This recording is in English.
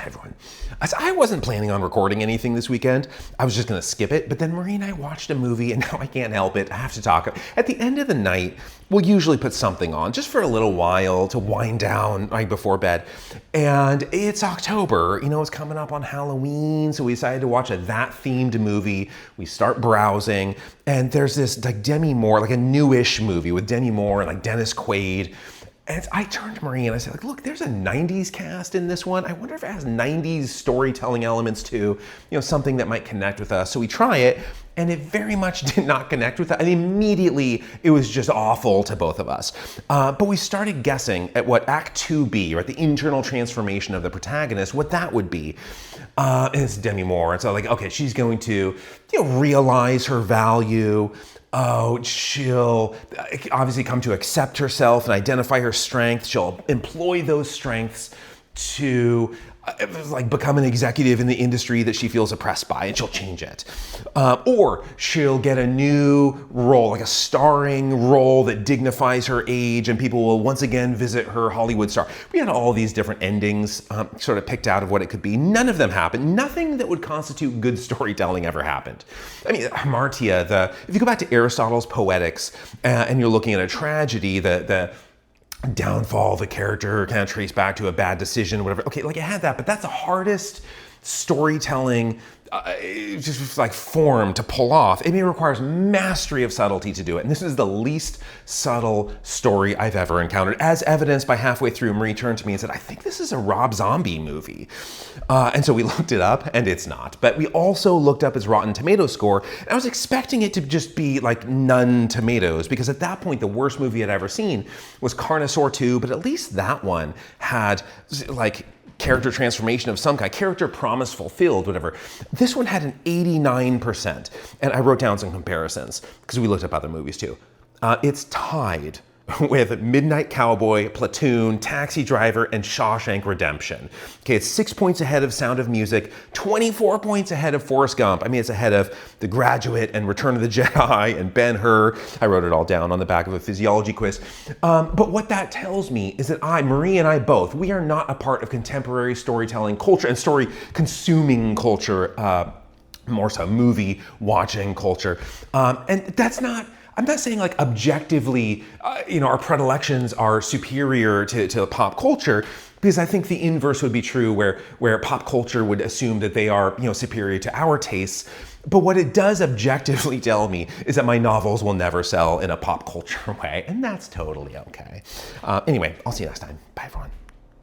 Hi, everyone. As I wasn't planning on recording anything this weekend. I was just going to skip it, but then Marie and I watched a movie, and now I can't help it. I have to talk. At the end of the night, we'll usually put something on just for a little while to wind down right before bed. And it's October. You know, it's coming up on Halloween, so we decided to watch a that-themed movie. We start browsing, and there's this like Demi Moore, like a newish movie with Demi Moore and like Dennis Quaid. And I turned to Marie and I said, like, look, there's a 90s cast in this one. I wonder if it has 90s storytelling elements too, you know, something that might connect with us. So we try it, and it very much did not connect with us. And immediately, it was just awful to both of us. But we started guessing at what Act 2B, right, the internal transformation of the protagonist, what that would be. And it's Demi Moore. And so like, okay, she's going to, you know, realize her value. Oh, she'll obviously come to accept herself and identify her strengths. She'll employ those strengths to like become an executive in the industry that she feels oppressed by, and she'll change it. Or she'll get a new role, like a starring role that dignifies her age, and people will once again visit her Hollywood star. We had all these different endings sort of picked out of what it could be. None of them happened. Nothing that would constitute good storytelling ever happened. I mean, Hamartia, if you go back to Aristotle's Poetics and you're looking at a tragedy, the downfall of a character kind of traced back to a bad decision, whatever. Okay, like it had that, but that's the hardest storytelling just like form to pull off. It requires mastery of subtlety to do it. And this is the least subtle story I've ever encountered, as evidenced by halfway through, Marie turned to me and said, I think this is a Rob Zombie movie. And so we looked it up, and it's not. But we also looked up its Rotten Tomatoes score, and I was expecting it to just be like none tomatoes, because at that point, the worst movie I'd ever seen was Carnosaur 2, but at least that one had like character transformation of some kind, character promise fulfilled, whatever. This one had an 89%. And I wrote down some comparisons because we looked up other movies too. It's tied with Midnight Cowboy, Platoon, Taxi Driver, and Shawshank Redemption. Okay, it's 6 points ahead of Sound of Music, 24 points ahead of Forrest Gump. I mean, it's ahead of The Graduate and Return of the Jedi and Ben-Hur. I wrote it all down on the back of a physiology quiz. But what that tells me is that Marie and I both, we are not a part of contemporary storytelling culture and story consuming culture, more so movie watching culture. And that's not, I'm not saying like objectively, our predilections are superior to pop culture, because I think the inverse would be true, where pop culture would assume that they are, superior to our tastes. But what it does objectively tell me is that my novels will never sell in a pop culture way, and that's totally okay. Anyway, I'll see you next time. Bye, everyone.